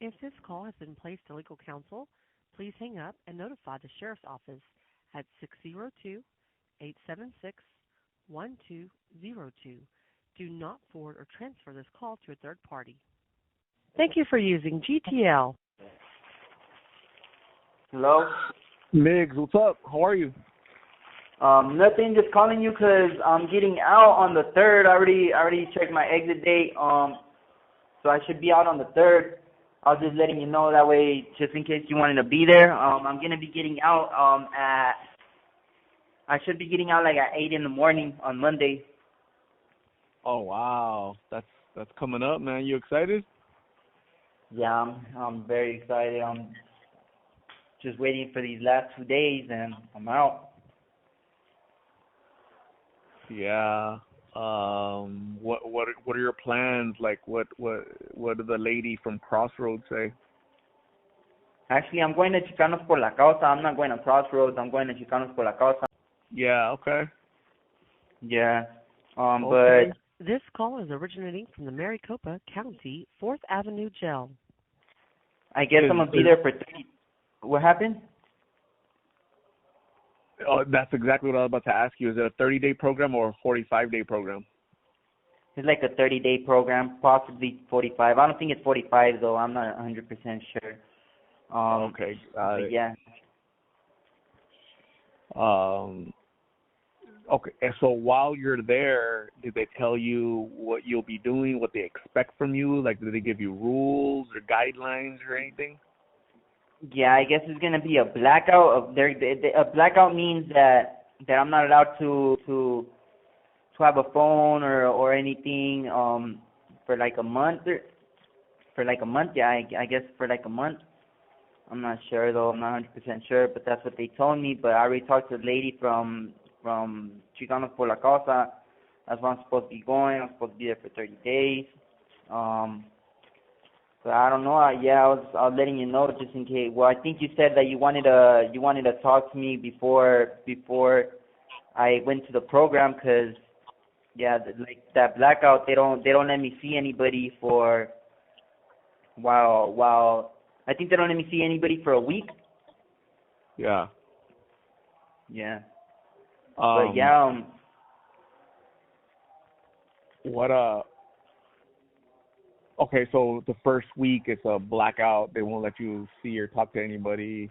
If this call has been placed to legal counsel, please hang up and notify the sheriff's office at 602-876-1202. Do not forward or transfer this call to a third party. Thank you for using GTL. Hello? Migs, what's up? How are you? Nothing, just calling you 'cause I'm getting out on the 3rd. I already checked my exit date, so I should be out on the 3rd. I was just letting you know that way, just in case you wanted to be there. I'm going to be getting out I should be getting out like at 8 in the morning on Monday. Oh, wow. That's coming up, man. You excited? Yeah, I'm very excited. I'm just waiting for these last 2 days, and I'm out. Yeah. What are your plans? Like, what did the lady from Crossroads say? Actually, I'm going to Chicanos por la Causa. I'm not going to Crossroads. I'm going to Chicanos por la Causa. Yeah, okay. Yeah. Okay. But This call is originating from the Maricopa County 4th Avenue Jail. I guess I'm going to be there for 30. What happened? Oh, that's exactly what I was about to ask you. Is it a 30-day program or a 45-day program? It's like a 30-day program, possibly 45. I don't think it's 45, though. I'm not 100% sure. Okay. But yeah. Okay. And so while you're there, did they tell you what you'll be doing, what they expect from you? Like, did they give you rules or guidelines or anything? Yeah, I guess it's gonna be a blackout. A blackout means that I'm not allowed to have a phone or anything for like a month. Yeah, I guess for like a month. I'm not sure though. I'm not 100% sure, but that's what they told me. But I already talked to the lady from Chicanos por la Causa. That's where I'm supposed to be going. I'm supposed to be there for 30 days. But I don't know. I was letting you know just in case. Well, I think you said that you wanted to talk to me before I went to the program, 'cause yeah, like that blackout, they don't let me see anybody for while I think they don't let me see anybody for a week. Yeah. Yeah. What Okay, so the first week it's a blackout. They won't let you see or talk to anybody.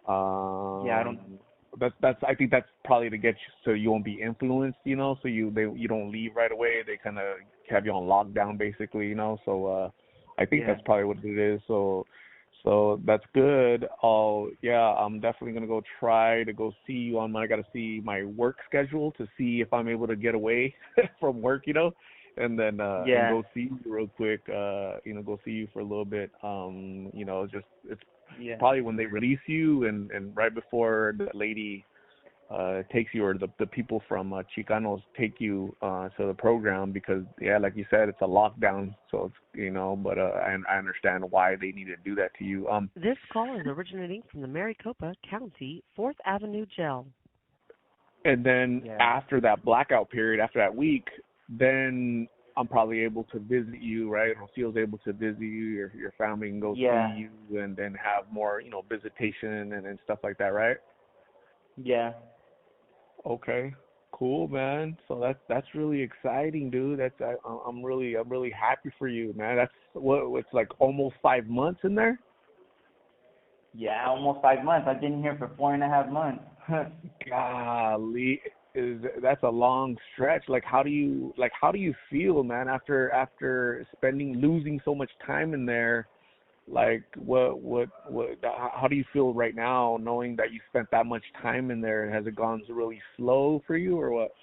Yeah, I don't. That's. I think that's probably to get you so you won't be influenced, so you don't leave right away. They kind of have you on lockdown, basically, So I think that's probably what it is. So that's good. Oh yeah, I'm definitely gonna go try to go see you on I gotta see my work schedule to see if I'm able to get away from work, and then and go see you real quick. Go see you for a little bit. It's probably when they release you and right before the lady takes you, or the people from Chicanos take you to the program, because like you said, it's a lockdown. So it's but I understand why they need to do that to you. This call is originating from the Maricopa County 4th Avenue Jail. And then after that blackout period, after that week, then I'm probably able to visit you, right? Or Rocio's able to visit you, your family can go see you, and then have more, visitation and stuff like that, right? Yeah. Okay. Cool, man. So that's really exciting, dude. I'm really happy for you, man. That's it's like almost 5 months in there. Yeah, almost 5 months. I've been here for 4.5 months. Golly, that's a long stretch. Like, how do you feel, man, after losing so much time in there? Like, how do you feel right now, knowing that you spent that much time in there? Has it gone really slow for you, or what?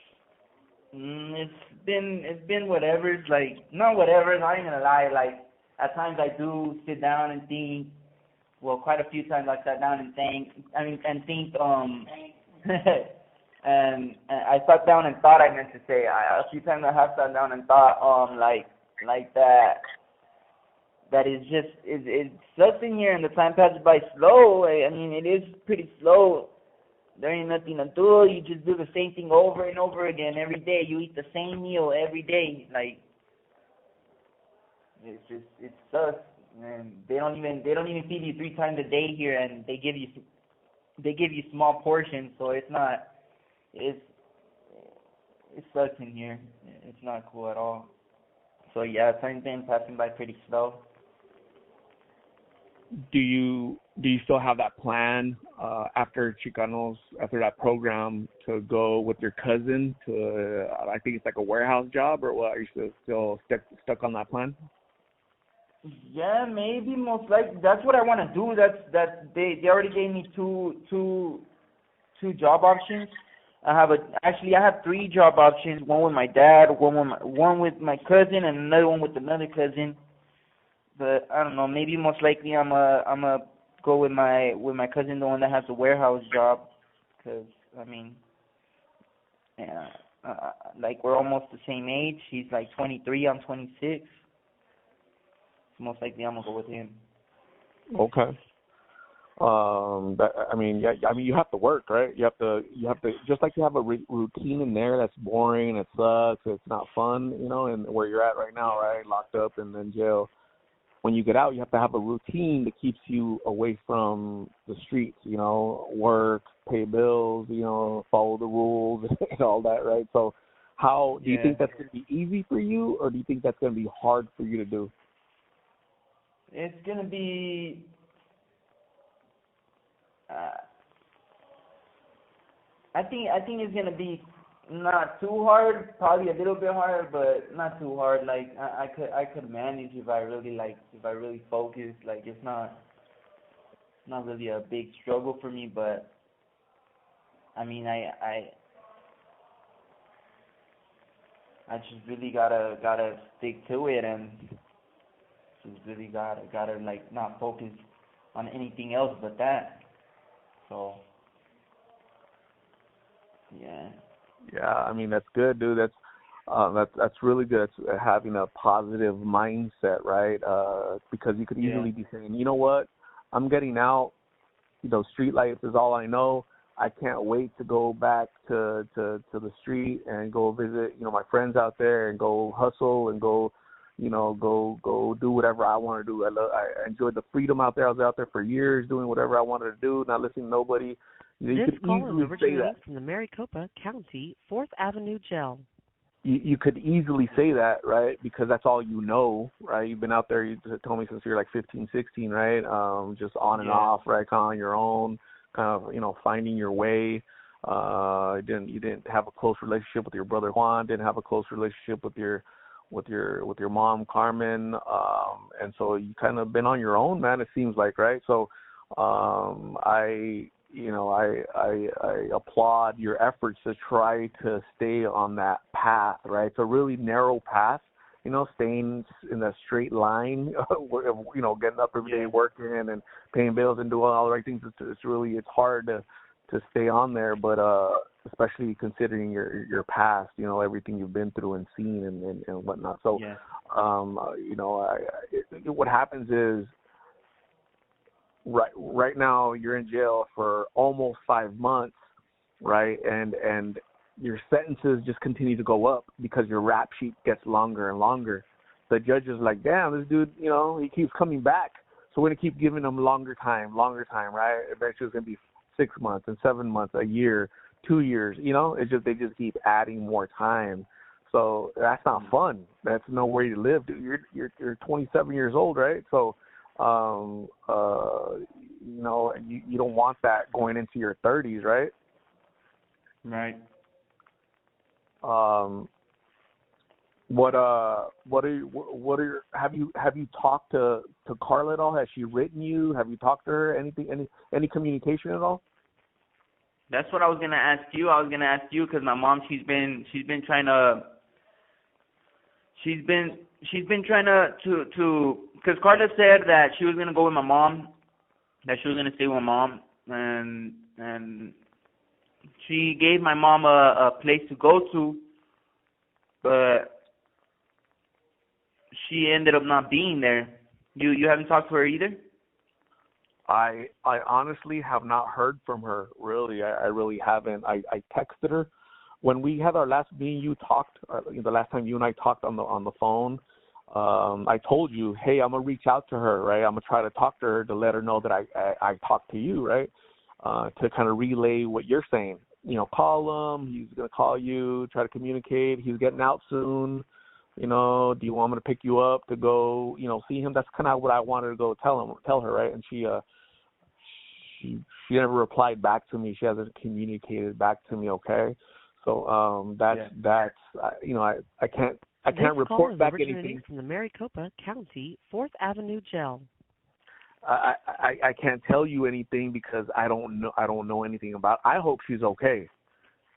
It's been whatever. It's like, not whatever, not even gonna lie. Like, at times I do sit down and think. Well, quite a few times I sat down and think. And I sat down and thought. I meant to say, a few times I have sat down and thought, like that. That is just it sucks in here, and the time passes by slow. I mean, it is pretty slow. There ain't nothing to do. You just do the same thing over and over again every day. You eat the same meal every day. Like, it sucks. and they don't even feed you 3 times a day here, and they give you small portions, so it sucks in here. It's not cool at all. So yeah, time's been passing by pretty slow. Do you still have that plan after Chicanos, after that program, to go with your cousin to I think it's like a warehouse job, or what? Are you still stuck on that plan? Yeah, maybe, most likely. That's what I want to do. They already gave me two job options. I have 3 job options. One with my dad, one with my cousin, and another one with another cousin. But I don't know. Maybe most likely I'm a go with my cousin, the one that has the warehouse job, because I mean, yeah, like we're almost the same age. He's like 23, I'm 26. So most likely I'm gonna go with him. Okay. You have to work, right? You have to just like you have a routine in there that's boring, it sucks, it's not fun, and where you're at right now, right? Locked up and in jail. When you get out, you have to have a routine that keeps you away from the streets, work, pay bills, follow the rules and all that, right? So how do you think that's going to be easy for you, or do you think that's going to be hard for you to do? It's going to be I think it's going to be not too hard, probably a little bit hard, but not too hard. Like I could manage if I really focus. Like it's not really a big struggle for me, but I mean I just really gotta stick to it, and just really gotta like not focus on anything else but that. So yeah. Yeah, I mean that's good, dude. That's really good. It's having a positive mindset, right? Because you could easily be saying, you know what, I'm getting out. Street life is all I know. I can't wait to go back to the street and go visit, my friends out there, and go hustle and go do whatever I want to do. I enjoyed the freedom out there. I was out there for years doing whatever I wanted to do, not listening to nobody. This call is originating from the Maricopa County 4th Avenue Jail. You could easily say that, right? Because that's all you know, right? You've been out there, you told me, since you're like 15, 16, right? Just on and off, right? Kind of on your own, kind of, finding your way. You didn't have a close relationship with your brother Juan, didn't have a close relationship with your mom Carmen, and so you kind of been on your own, man. It seems like, right? So, I applaud your efforts to try to stay on that path, right? It's a really narrow path, staying in that straight line, getting up every day, working and paying bills and doing all the right things. It's hard to stay on there, but especially considering your past, everything you've been through and seen and whatnot. So, what happens is, right now you're in jail for almost 5 months, right? And your sentences just continue to go up because your rap sheet gets longer and longer. The judge is like, damn, this dude, he keeps coming back. So we're going to keep giving him longer time, right? Eventually it's going to be 6 months and 7 months, a year, 2 years, they just keep adding more time. So that's not fun. That's no way to live, dude. You're 27 years old, right? So, you don't want that going into your 30s, right? Right. Have you talked to Karla at all? Has she written you? Have you talked to her? Any communication at all? That's what I was gonna ask you. I was gonna ask you because my mom, she's been trying to because Karla said that she was gonna go with my mom, that she was gonna stay with my mom, and she gave my mom a place to go to, but she ended up not being there. You haven't talked to her either? I honestly have not heard from her, really. I really haven't. I texted her. When we had our last, me and you talked, the last time you and I talked on the phone, I told you, hey, I'm gonna reach out to her, right? I'm gonna try to talk to her to let her know that I talked to you, right? To kind of relay what you're saying. Call him. He's gonna call you. Try to communicate. He's getting out soon. Do you want me to pick you up to go, see him? That's kind of what I wanted to go tell her, right? And she never replied back to me. She hasn't communicated back to me. Okay, so that's I can't report back anything from the Maricopa County 4th Avenue Jail. I can't tell you anything because I don't know anything about it. I hope she's okay.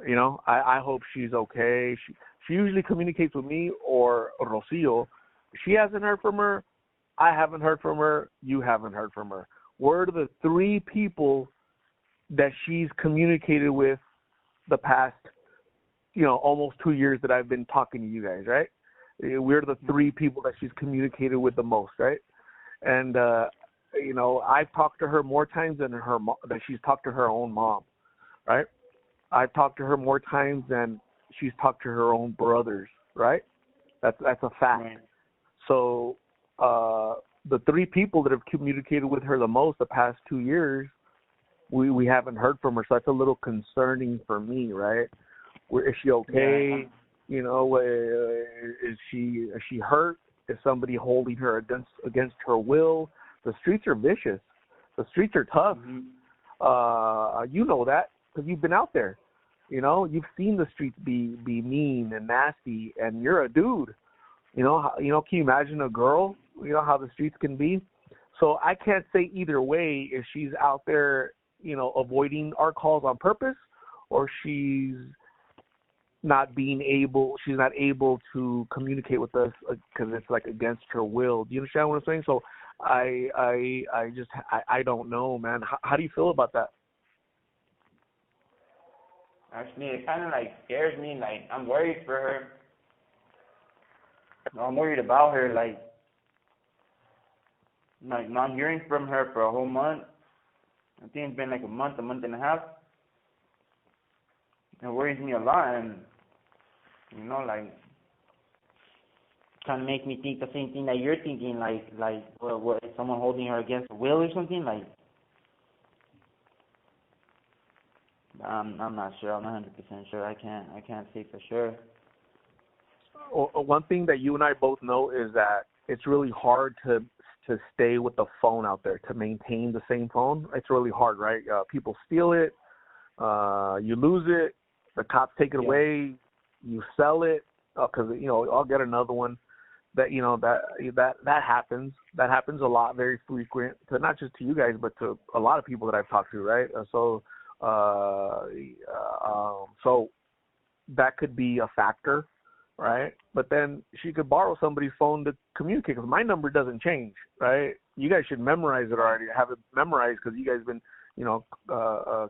I hope she's okay. She usually communicates with me or Rocio. She hasn't heard from her. I haven't heard from her. You haven't heard from her. We're the 3 people that she's communicated with the past, almost 2 years that I've been talking to you guys, right? We're the 3 people that she's communicated with the most, right? And, I've talked to her more times than that she's talked to her own mom, right? I've talked to her more times than she's talked to her own brothers, right? That's a fact. Right. So the 3 people that have communicated with her the most the past 2 years, we haven't heard from her. So that's a little concerning for me, right? Is she okay? Is she hurt? Is somebody holding her against her will? The streets are vicious. The streets are tough. Mm-hmm. You know that because you've been out there. You've seen the streets be mean and nasty, and you're a dude. Can you imagine a girl? How the streets can be. So I can't say either way if she's out there, avoiding our calls on purpose, or she's not able to communicate with us because it's like against her will. Do you understand what I'm saying? So I don't know, man. How do you feel about that? Actually, it kind of scares me. I'm worried for her. I'm worried about her. Not hearing from her for a whole month. I think it's been a month and a half. It worries me a lot, and kind of make me think the same thing that you're thinking. What is someone holding her against her will or something? I'm not sure. I'm not 100% sure. I can't say for sure. Well, one thing that you and I both know is that it's really hard to stay with the phone out there, to maintain the same phone. It's really hard, right? People steal it. You lose it. The cops take it away. You sell it because I'll get another one. That that happens. That happens a lot, very frequent. To not just to you guys, but to a lot of people that I've talked to, right? So that could be a factor, right? But then she could borrow somebody's phone to communicate because my number doesn't change, right? You guys should memorize it already. Have it memorized because you guys have been,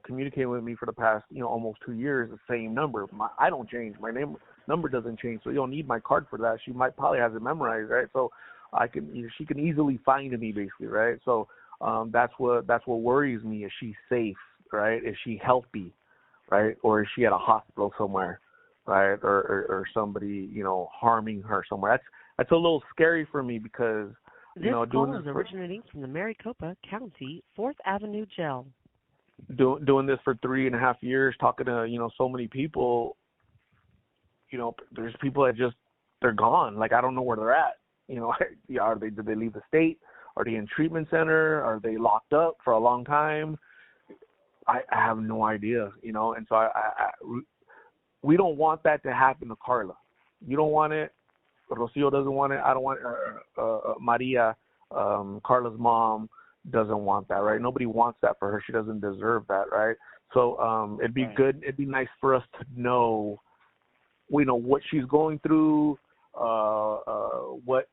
communicating with me for the past, almost 2 years, the same number. I don't change. My number doesn't change, so you don't need my card for that. She probably has it memorized, right? So she can easily find me, basically, right? So that's what worries me. Is she safe, right? Is she healthy, right? Or is she at a hospital somewhere, right? Or somebody, harming her somewhere? That's a little scary for me because, this call is originating from the Maricopa County 4th Avenue Jail. Doing this for 3.5 years, talking to, so many people, there's people that they're gone. I don't know where they're at. Did they leave the state? Are they in treatment center? Are they locked up for a long time? I have no idea, and so we don't want that to happen to Carla. You don't want it. Rocio doesn't want it. I don't want it. Maria, Carla's mom, doesn't want that, right? Nobody wants that for her. She doesn't deserve that, right? So it'd be good. It'd be nice for us to know, what she's going through, what's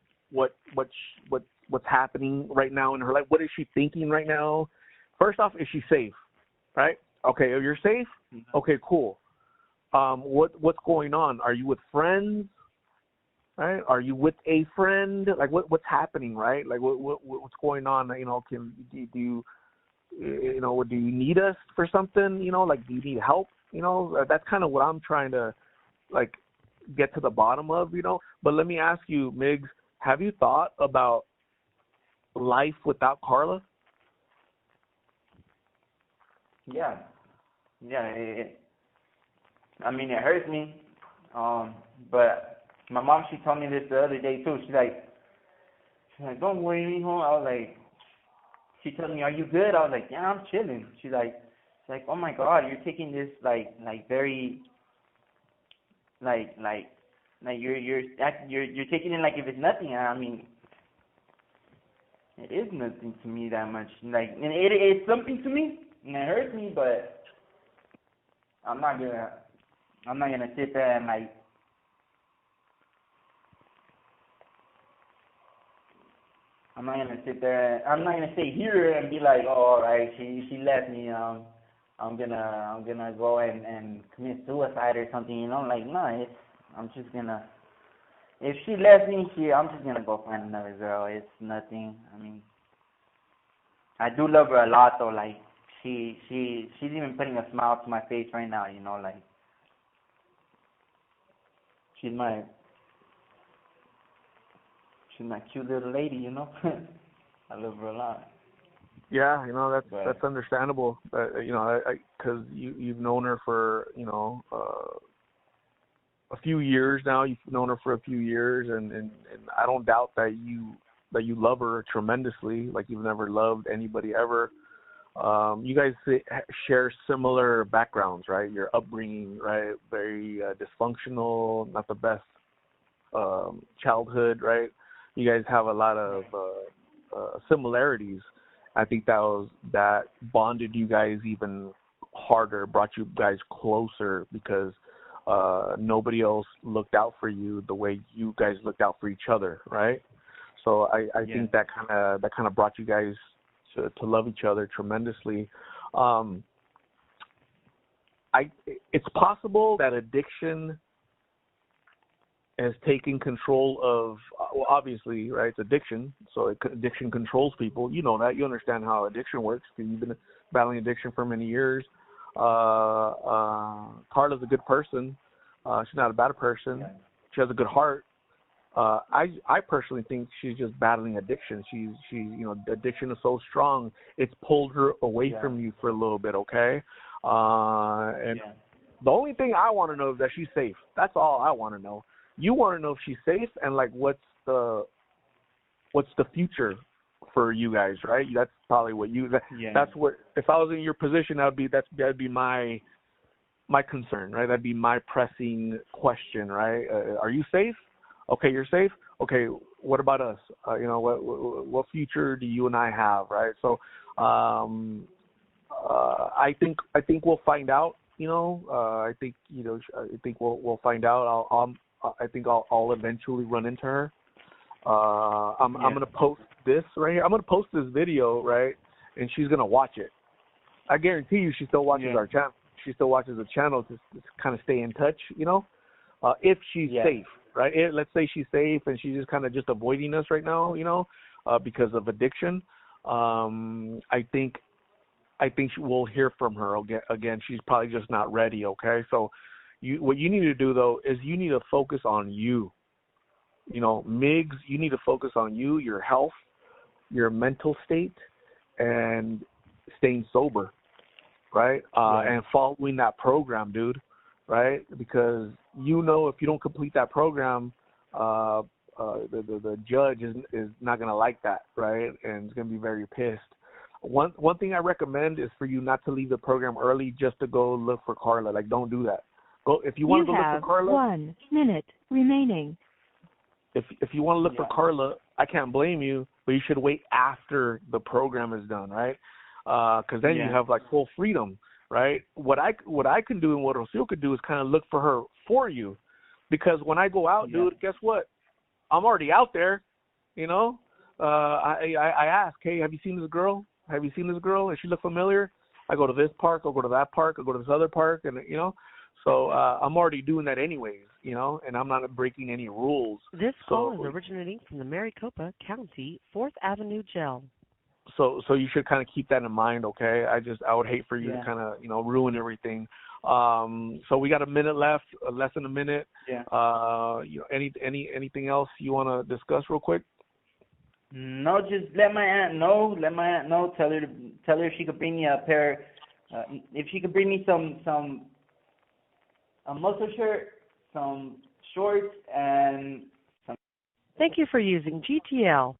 happening right now in her life. What is she thinking right now? First off, is she safe? Right? Okay, if you're safe, okay, cool. What's going on? Are you with friends? Right? Are you with a friend? What's happening? Right? What's going on? Do you need us for something? Do you need help? That's kind of what I'm trying to get to the bottom of. But let me ask you, Migs, have you thought about life without Karla? Yeah. Yeah. I mean, it hurts me. But my mom, she told me this the other day too. She's like, don't worry, mijo. I was like, she told me, are you good? I was like, yeah, I'm chilling. She's like, oh my God, you're taking this like very, like you're taking it like if it's nothing. I mean, it is nothing to me that much. Like, and it's something to me, and it hurts me, but I'm not gonna sit there and like. I'm not gonna sit here and be like, oh, all right, she left me. I'm gonna go and commit suicide or something. You know, like no, I'm just gonna. If she left me, I'm just gonna go find another girl. It's nothing. I mean, I do love her a lot though. Like she's even putting a smile to my face right now. You know, like she's my cute little lady. You know, I love her a lot. Yeah, that's understandable. Because you've known her for a few years now. You've known her for a few years, and I don't doubt that you love her tremendously, like you've never loved anybody ever. You guys share similar backgrounds, right? Your upbringing, right? Very dysfunctional, not the best childhood, right? You guys have a lot of similarities. I think that bonded you guys even harder, brought you guys closer because nobody else looked out for you the way you guys looked out for each other, right? So I think that kind of brought you guys to love each other tremendously. It's possible that addiction has taken control of, well, obviously, right? It's addiction, so addiction controls people. You know that. You understand how addiction works because you've been battling addiction for many years. Karla's a good person. She's not a bad person. She has a good heart. I personally think she's just battling addiction. She's addiction is so strong, it's pulled her away from you for a little bit, okay? The only thing I want to know is that she's safe. That's all I want to know. You want to know if she's safe and like what's the future for you guys, right? That's probably what that's what, if I was in your position, that'd be my concern, right? That'd be my pressing question, right? Are you safe? Okay, you're safe. Okay, what about us? What future do you and I have, right? So, I think we'll find out. I think we'll find out. I think I'll eventually run into her. I'm gonna post this right here. I'm gonna post this video, right, and she's gonna watch it. I guarantee you, she still watches our channel. She still watches the channel to kind of stay in touch. If she's safe, right? Let's say she's safe and she's just kind of just avoiding us right now, because of addiction. I think we'll hear from her again. She's probably just not ready. Okay, so what you need to do though is you need to focus on you. Migs, you need to focus on you, your health, your mental state, and staying sober, right? And following that program, dude, right? Because if you don't complete that program, the judge is not gonna like that, right? And it's gonna be very pissed. One thing I recommend is for you not to leave the program early just to go look for Karla. Like, don't do that. Go if you want to go look for Karla. 1 minute remaining. If you want to look for Karla, I can't blame you, but you should wait after the program is done, right? Because then you have like full freedom, right? What I can do and what Rocio could do is kind of look for her for you, because when I go out, dude, guess what? I'm already out there, I ask, hey, have you seen this girl? Have you seen this girl? Does she look familiar? I go to this park, I'll go to that park, I'll go to this other park, and so I'm already doing that anyways, and I'm not breaking any rules. This call is originating from the Maricopa County 4th Avenue Jail. So you should kind of keep that in mind, okay? I would hate for you to kind of, ruin everything. So we got a minute left, less than a minute. Yeah. Anything else you want to discuss real quick? No, just let my aunt know. Let my aunt know. Tell her if she could bring me a pair. If she could bring me a muscle shirt, some shorts, and some. Thank you for using GTL.